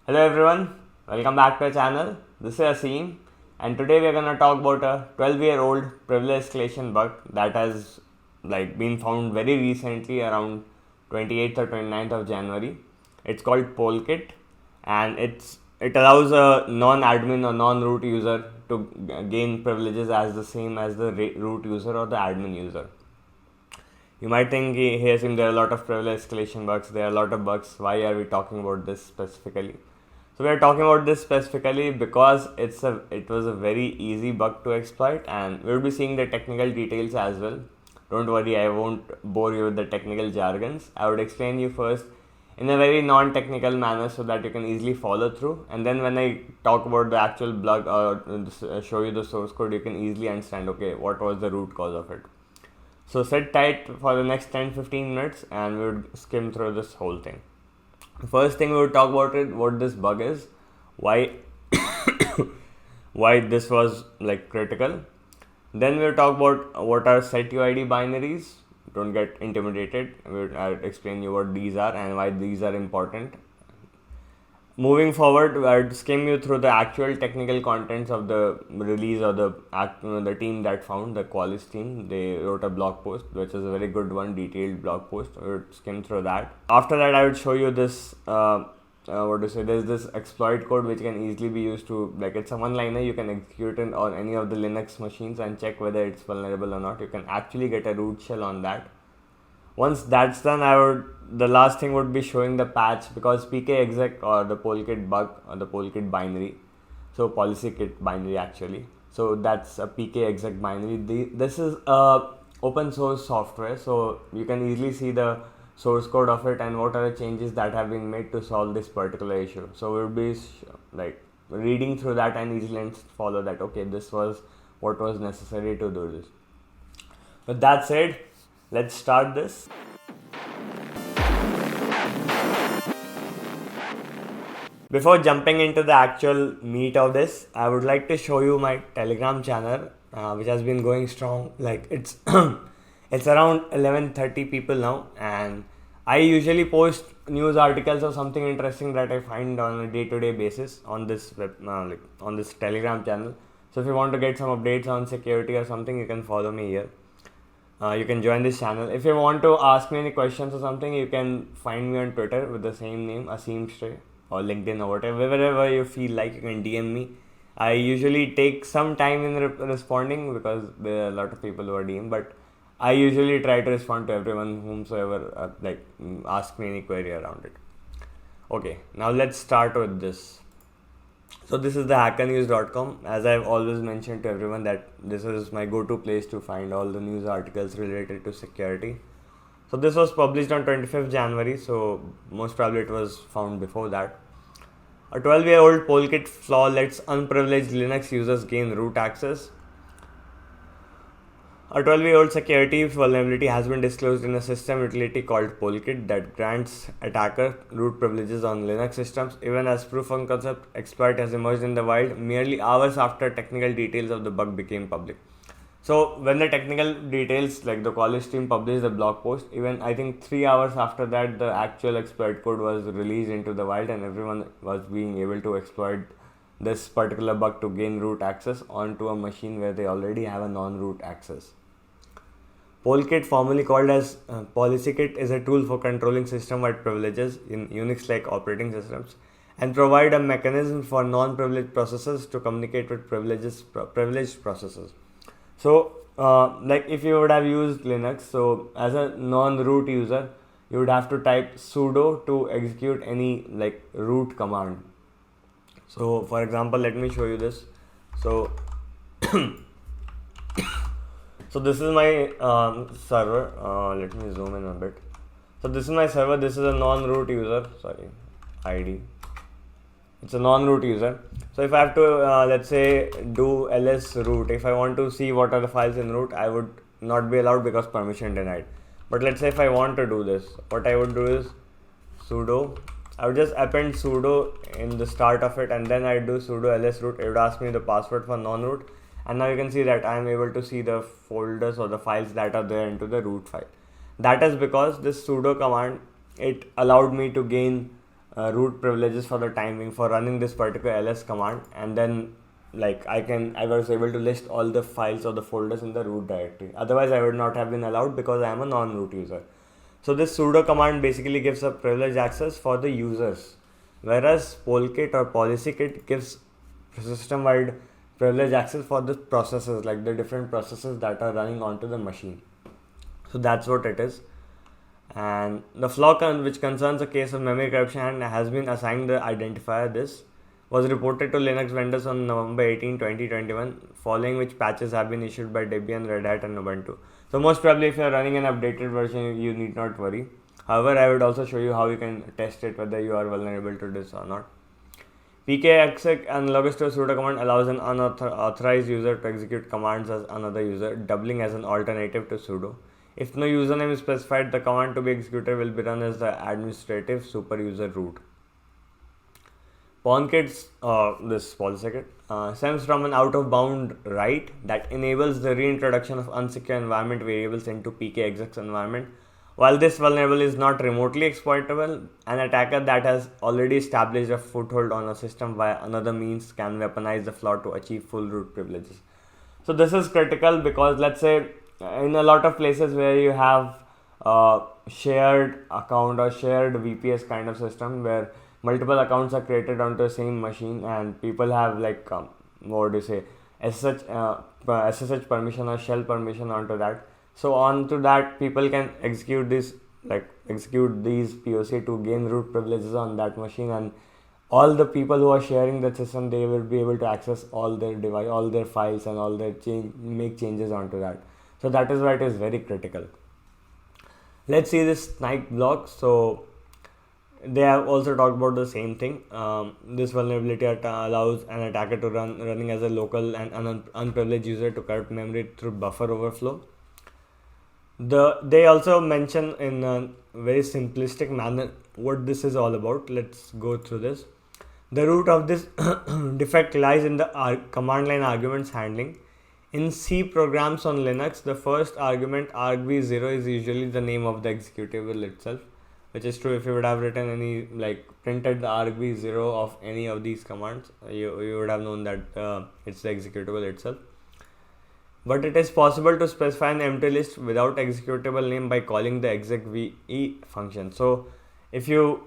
Hello everyone, welcome back to our channel. This is Asim, and today we are gonna talk about a 12-year-old privilege escalation bug that has been found very recently around 28th or 29th of January. It's called Polkit, and it allows a non-admin or non-root user to gain privileges as the same as the root user or the admin user. You might think, hey, Asim, there are a lot of privilege escalation bugs. There are a lot of bugs. Why are we talking about this specifically? So we are talking about this specifically because it was a very easy bug to exploit, and we'll be seeing the technical details as well. Don't worry, I won't bore you with the technical jargons. I would explain you first in a very non-technical manner so that you can easily follow through, and then when I talk about the actual bug or show you the source code, you can easily understand, okay, what was the root cause of it. So sit tight for the next 10-15 minutes and we would skim through this whole thing. First thing we would talk about it, what this bug is, why why this was critical. Then we'll talk about what are SUID binaries. Don't get intimidated. I'll explain you what these are and why these are important. Moving forward, I'd skim you through the actual technical contents of the release or the team that found the Qualys team. They wrote a blog post, which is a very good one, detailed blog post. I would skim through that. After that, I would show you this. There's this exploit code which can easily be used to it's a one-liner. You can execute it on any of the Linux machines and check whether it's vulnerable or not. You can actually get a root shell on that. Once that's done, the last thing would be showing the patch, because pkexec or the Polkit bug or the Polkit binary, so PolicyKit binary actually. So that's a pkexec binary. This is a open source software, so you can easily see the source code of it and what are the changes that have been made to solve this particular issue. So we'll be reading through that and easily follow that. Okay, this was what was necessary to do this. With that said, let's start this. Before jumping into the actual meat of this, I would like to show you my Telegram channel, which has been going strong. It's it's around 1130 people now, and I usually post news articles or something interesting that I find on a day-to-day basis on this on this Telegram channel. So if you want to get some updates on security or something, you can follow me here. You can join this channel. If you want to ask me any questions or something, you can find me on Twitter with the same name, Asim Stray, or LinkedIn or whatever. Wherever you feel like, you can DM me. I usually take some time in responding because there are a lot of people who are DM, but I usually try to respond to everyone whomsoever ask me any query around it. Okay, now let's start with this. So this is the hackernews.com. As I've always mentioned to everyone that this is my go-to place to find all the news articles related to security. So this was published on 25th January, so most probably it was found before that. A 12-year-old Polkit flaw lets unprivileged Linux users gain root access. A 12-year-old security vulnerability has been disclosed in a system utility called Polkit that grants attacker root privileges on Linux systems. Even as proof of concept, exploit has emerged in the wild merely hours after technical details of the bug became public. So when the technical details, the Qualys team published the blog post, even I think 3 hours after that, the actual exploit code was released into the wild and everyone was being able to exploit this particular bug to gain root access onto a machine where they already have a non-root access. Polkit, formerly called as PolicyKit, is a tool for controlling system-wide privileges in Unix-like operating systems and provide a mechanism for non-privileged processes to communicate with privileged processes. So, if you would have used Linux, so as a non-root user, you would have to type sudo to execute any root command. So, for example, let me show you this. So, so this is my server. Let me zoom in a bit. So this is my server. This is a non-root user. Sorry, ID. It's a non-root user. So if I have to, let's say, do ls root, if I want to see what are the files in root, I would not be allowed because permission denied. But let's say if I want to do this, what I would do is sudo. I would just append sudo in the start of it, and then I do sudo ls root. It would ask me the password for non-root, and now you can see that I am able to see the folders or the files that are there into the root file. That is because this sudo command, it allowed me to gain root privileges for the time being for running this particular ls command, and then like I was able to list all the files or the folders in the root directory. Otherwise I would not have been allowed because I am a non-root user. So this sudo command basically gives a privileged access for the users, whereas Polkit or PolicyKit gives system-wide privileged access for the processes, like the different processes that are running onto the machine. So that's what it is. And the flaw which concerns a case of memory corruption and has been assigned the identifier this was reported to Linux vendors on November 18, 2021, following which patches have been issued by Debian, Red Hat and Ubuntu. So most probably if you are running an updated version, you need not worry. However, I would also show you how you can test it, whether you are vulnerable to this or not. pkexec analogous to a sudo command allows an unauthorized user to execute commands as another user, doubling as an alternative to sudo. If no username is specified, the command to be executed will be run as the administrative super user root. Polkit's this PolicyKit stems from an out-of-bound write that enables the reintroduction of unsecure environment variables into pkexec's environment. While this vulnerability is not remotely exploitable, an attacker that has already established a foothold on a system via another means can weaponize the flaw to achieve full root privileges. So this is critical because let's say in a lot of places where you have shared account or shared VPS kind of system where multiple accounts are created onto the same machine and people have like what do you say SSH permission or shell permission onto that. So onto that people can execute these POC to gain root privileges on that machine, and all the people who are sharing that system, they will be able to access all their device, all their files and all their make changes onto that. So that is why it is very critical. Let's see this snipe block. So they have also talked about the same thing. This vulnerability allows an attacker to running as a local and unprivileged user to corrupt memory through buffer overflow. They also mention in a very simplistic manner what this is all about. Let's go through this. The root of this defect lies in the command line arguments handling. In C programs on Linux, the first argument argv0 is usually the name of the executable itself, which is true if you would have written any printed the argv0 of any of these commands, you would have known that it's the executable itself. But it is possible to specify an empty list without executable name by calling the execv function. So if you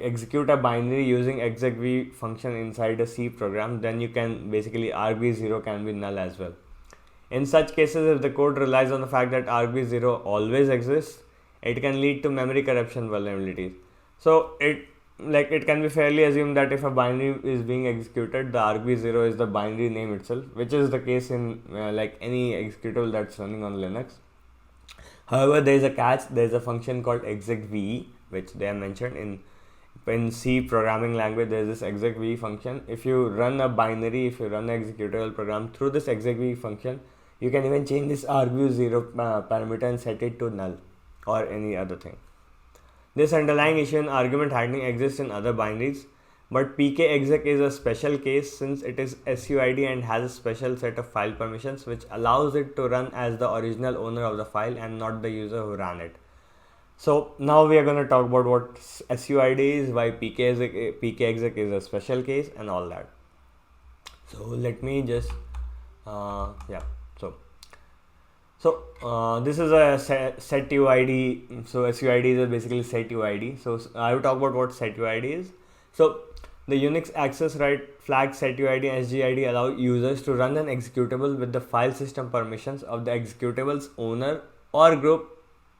execute a binary using execv function inside a C program, then you can basically argv0 can be null as well. In such cases, if the code relies on the fact that argv0 always exists, it can lead to memory corruption vulnerabilities. So it can be fairly assumed that if a binary is being executed, the argv0 is the binary name itself, which is the case in any executable that's running on Linux. However, there is a catch. There is a function called execve, which they have mentioned in C programming language. There is this execve function. If you run a binary, if you run an executable program through this execve function, you can even change this argv0 parameter and set it to null or any other thing. This underlying issue in argument handling exists in other binaries, but pkexec is a special case since it is SUID and has a special set of file permissions which allows it to run as the original owner of the file and not the user who ran it. So now we are going to talk about what SUID is, why pkexec is a special case and all that. So let me just So this is a SetUID. So SUID is basically SetUID. So I will talk about what SetUID is. So the Unix access right flag SetUID and SGID allow users to run an executable with the file system permissions of the executable's owner or group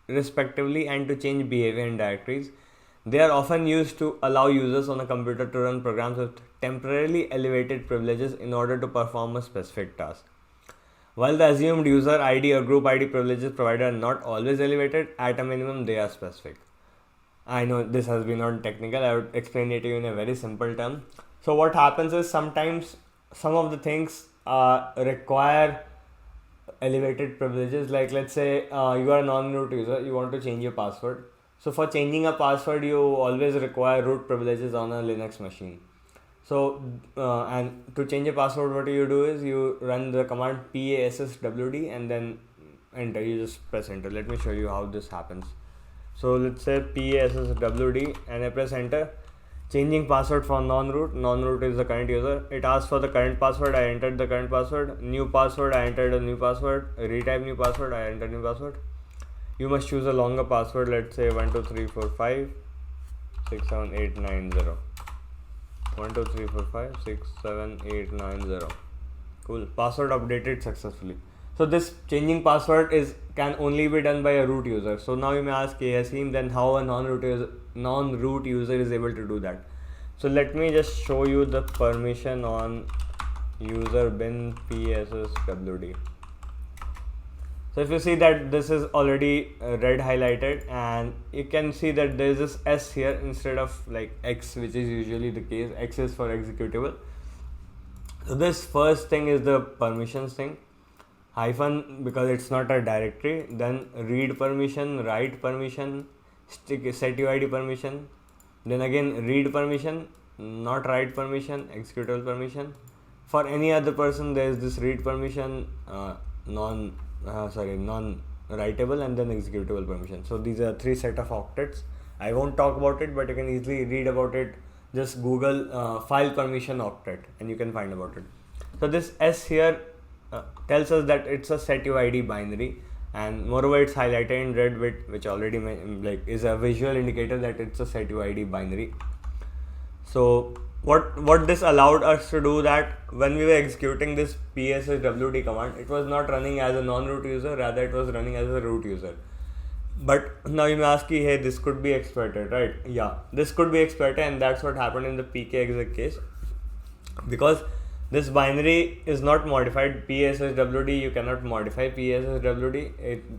respectively and to change behavior in directories. They are often used to allow users on a computer to run programs with temporarily elevated privileges in order to perform a specific task. While the assumed user ID or group ID privileges provided are not always elevated, at a minimum they are specific. I know this has been not technical, I would explain it to you in a very simple term. So what happens is sometimes some of the things require elevated privileges, like let's say you are a non-root user, you want to change your password. So for changing a password, you always require root privileges on a Linux machine. So and to change a password, what you do is you run the command passwd and then enter. You just press enter. Let me show you how this happens. So let's say passwd and I press enter. Changing password for non-root. Non-root is the current user. It asks for the current password. I entered the current password. New password. I entered a new password. Retype new password. I entered new password. You must choose a longer password. Let's say 12345 67890. 12345 67890. Cool. Password updated successfully. So this changing password can only be done by a root user. So now you may ask, Yaseem, then how a non-root user is able to do that? So let me just show you the permission on user bin psswd. So if you see that this is already red highlighted, and you can see that there is this S here instead of like X, which is usually the case. X is for executable. So this first thing is the permissions thing. Hyphen because it's not a directory. Then read permission, write permission, SETUID permission. Then again read permission, not write permission, executable permission. For any other person there is this read permission, non-writable, and then executable permission. So these are 3 set of octets. I won't talk about it, but you can easily read about it. Just Google file permission octet and you can find about it. So this S here tells us that it's a SETUID binary, and moreover it's highlighted in red, which already is a visual indicator that it's a SETUID binary. So what this allowed us to do, that when we were executing this psswd command, it was not running as a non-root user, rather it was running as a root user. But now you may ask, hey, this could be exploited, right? Yeah, this could be exploited, and that's what happened in the pkexec case, because this binary is not modified. psswd, you cannot modify psswd.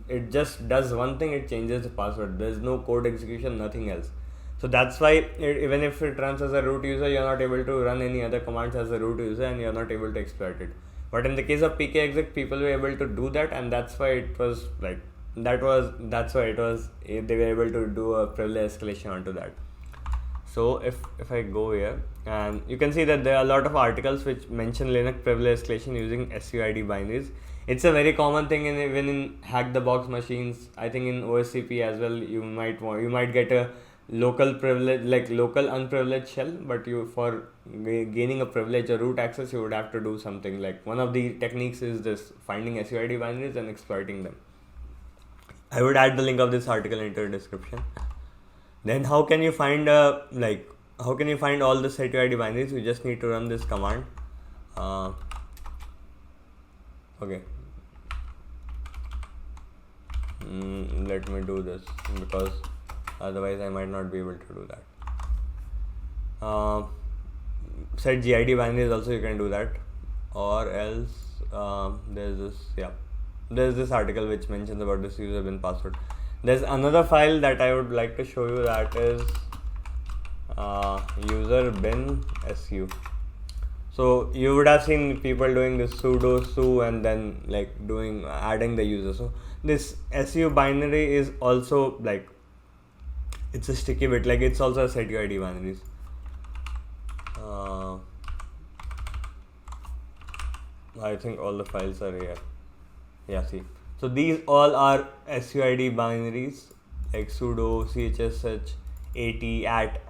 It just does one thing, it changes the password. There's no code execution, nothing else. So that's why even if it runs as a root user, you're not able to run any other commands as a root user, and you're not able to exploit it. But in the case of pkexec, people were able to do that, and that's why it was they were able to do a privilege escalation onto that. So if I go here, and you can see that there are a lot of articles which mention Linux privilege escalation using SUID binaries. It's a very common thing even in hack the box machines. I think in OSCP as well, you might get a local privilege, like local unprivileged shell, but for gaining a privilege or root access, you would have to do something. Like one of the techniques is this, finding SUID binaries and exploiting them. I would add the link of this article into the description. Then how can you find all the SETUID binaries? You just need to run this command. Okay. Let me do this, because otherwise I might not be able to do that. Set GID binaries also, you can do that, or else there's this article which mentions about this user bin password. There's another file that I would like to show you, that is user bin su. So you would have seen people doing this sudo su and then adding the user. So this su binary is also it's a sticky bit, it's also a SETUID binaries. I think all the files are here. Yeah, see. So these all are SUID binaries, like sudo, chsh,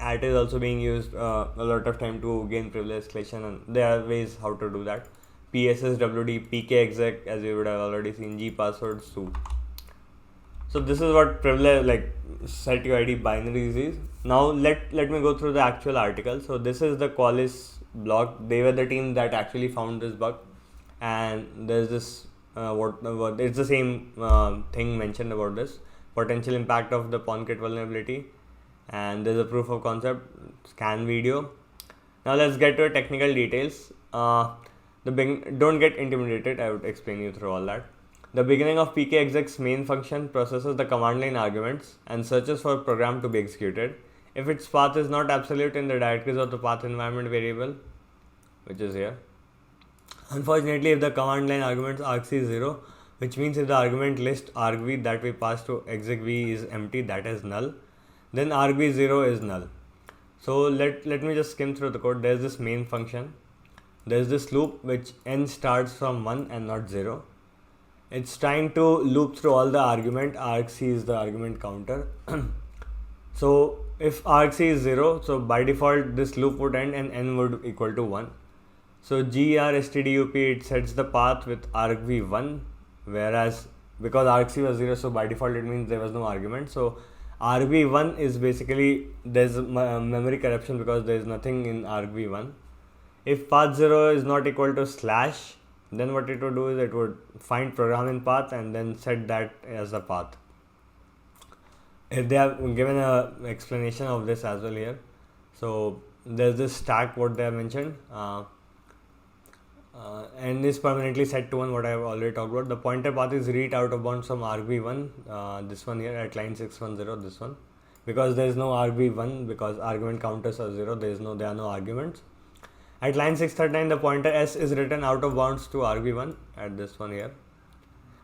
at is also being used a lot of time to gain privilege escalation, and there are ways how to do that. psswd, pkexec, as you would have already seen, gpassword, su. So this is what privilege SETUID binaries is. Now let me go through the actual article. So this is the Qualys blog. They were the team that actually found this bug, and there's this it's the same thing mentioned about this potential impact of the Polkit vulnerability, and there's a proof of concept scan video. Now let's get to technical details. Don't get intimidated, I would explain you through all that. The beginning of pkexec's main function processes the command line arguments and searches for a program to be executed. If its path is not absolute in the directories of the path environment variable, which is here. Unfortunately, if the command line arguments argc is 0, which means if the argument list argv that we pass to execv is empty, that is null, then argv 0 is null. So let me just skim through the code. There's this main function. There's this loop which n starts from 1 and not 0. It's trying to loop through all the argument. argc is the argument counter. So if argc is 0, so by default this loop would end and n would equal to 1. So grstdup, it sets the path with argv1, whereas because argc was 0, so by default it means there was no argument. So argv1 is basically, there's memory corruption because there is nothing in argv1. If path 0 is not equal to slash, then what it would do is it would find program in path and then set that as a path. They have given a explanation of this as well here. So there's this stack what they have mentioned, and is permanently set to 1, what I have already talked about. The pointer path is read out of bounds from argv1, this one here at line 610, this one, because there is no argv1, because argument counters are 0, there are no arguments. At line 639, the pointer s is written out of bounds to argv1 at this one here.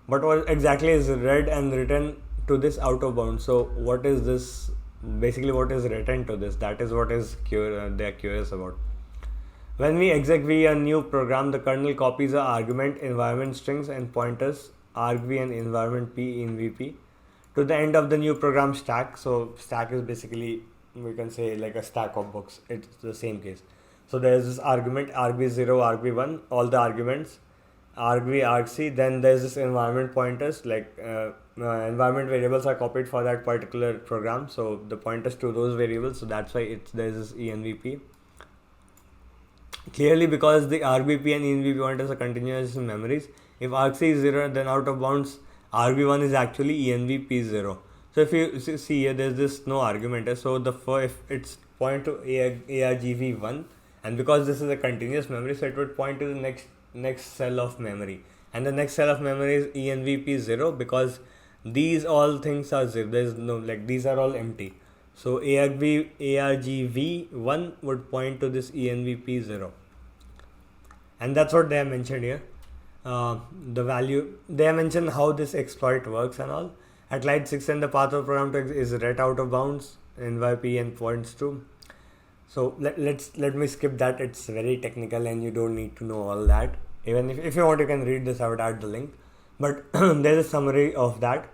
But what exactly is read and written to this out of bounds? So what is this? Basically, what is written to this? That is what is they are curious about. When we execute a new program, the kernel copies the argument, environment strings, and pointers argv and environment p in vp to the end of the new program stack. So stack is basically, we can say, like a stack of books. It's the same case. So there is this argument argv0, argv1, all the arguments, argv, argc. Then there's this environment pointers, like environment variables are copied for that particular program. So the pointers to those variables. So that's why there's this envp. Clearly, because the RBP and envp pointers are continuous in memories, if argc is 0, then out of bounds argv1 is actually envp0. So if you see here, there's this no argument. So if it's point to argv1, and because this is a continuous memory, so it would point to the next cell of memory, and the next cell of memory is envp0, because these all things are 0. There is no, like, these are all empty. So argv1 would point to this envp0, and that's what they have mentioned here. The value, they have mentioned how this exploit works and all. At line 6, and the path of program is read out of bounds, nyp and points to. So let me skip that. It's very technical and you don't need to know all that. Even if you want, you can read this. I would add the link. But there's a summary of that.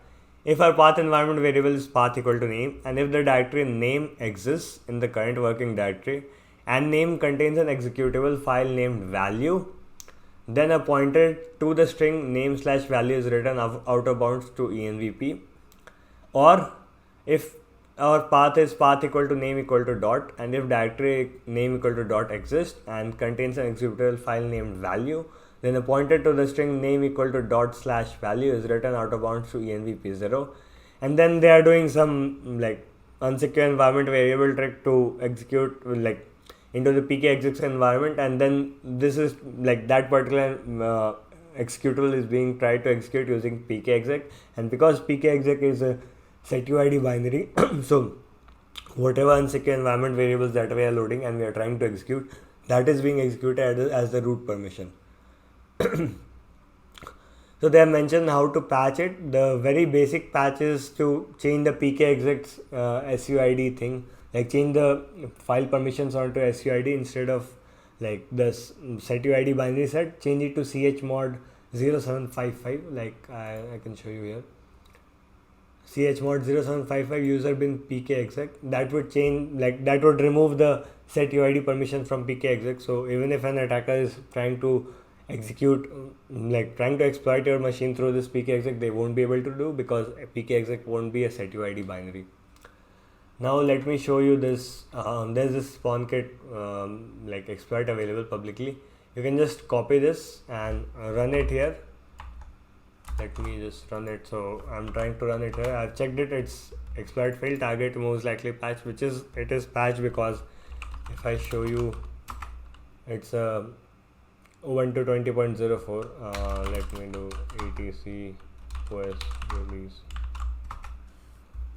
If our path environment variable is path equal to name, and if the directory name exists in the current working directory, and name contains an executable file named value, then a pointer to the string name/value is written out of bounds to envp. Or if our path is path equal to name equal to dot, and if directory name equal to dot exists and contains an executable file named value, then a pointer to the string name equal to dot/value is written out of bounds to envp0. And then they are doing some like unsecure environment variable trick to execute like into the pkexec environment, and then this is like that particular executable is being tried to execute using pkexec, and because pkexec is a SETUID binary, so whatever unsecure environment variables that we are loading and we are trying to execute, that is being executed as the root permission. So they have mentioned how to patch it. The very basic patch is to change the pkexec's SUID thing, like change the file permissions onto SUID instead of like this SETUID binary set, change it to chmod 0755, like I can show you here. chmod 0755 user bin pkexec. That would change, like that would remove the SETUID permission from pkexec. So even if an attacker is trying to execute, like trying to exploit your machine through this pkexec, they won't be able to do, because pkexec won't be a SETUID binary. Now let me show you this. There's this SpawnKit like exploit available publicly. You can just copy this and run it here. Let me just run it. So I'm trying to run it here. I've checked it. It's exploit failed, target most likely patched, which is, it is patched, because if I show you, it's a Ubuntu 20.04. Let me do etc os release.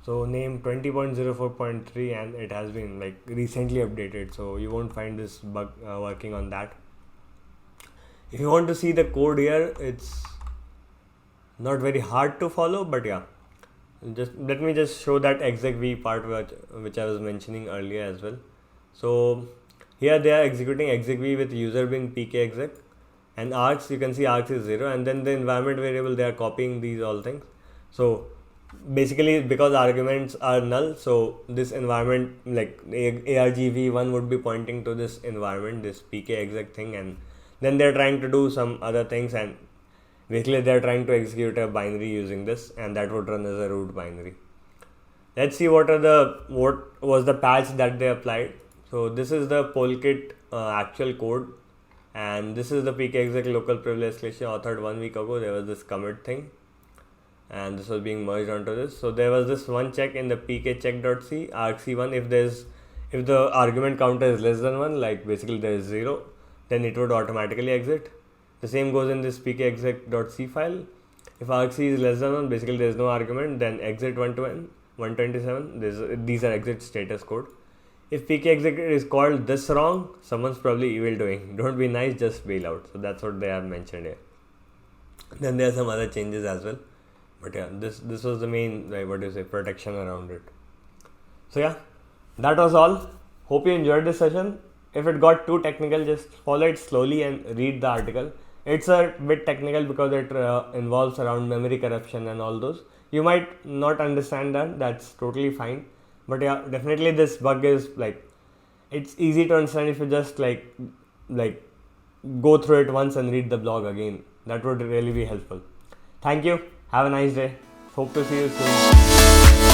So name 20.04.3, and it has been like recently updated, so you won't find this bug working on that. If you want to see the code here, it's not very hard to follow, but yeah, just let me just show that execv part which I was mentioning earlier as well. So here they are executing execv with user bin pkexec, and args, you can see args is 0, and then the environment variable, they are copying these all things. So basically because arguments are null, so this environment like argv1 would be pointing to this environment, this pkexec thing, and then they're trying to do some other things, and basically they're trying to execute a binary using this, and that would run as a root binary. Let's see what was the patch that they applied. So this is the Polkit actual code, and this is the pkexec local privilege escalation authored 1 week ago. There was this commit thing, and this was being merged onto this. So there was this one check in the pkcheck.c argc1. If the argument counter is less than 1, like basically there is 0, then it would automatically exit. The same goes in this pkexec.c file. If argc is less than 1, basically there is no argument, then exit 127. These are exit status code. If pkexec is called this wrong, someone's probably evil doing. Don't be nice, just bail out. So that's what they have mentioned here. Then there are some other changes as well. But yeah, this was the main, protection around it. So yeah, that was all. Hope you enjoyed this session. If it got too technical, just follow it slowly and read the article. It's a bit technical because it involves around memory corruption and all those. You might not understand that. That's totally fine. But yeah, definitely this bug is it's easy to understand if you just go through it once and read the blog again. That would really be helpful. Thank you. Have a nice day. Hope to see you soon.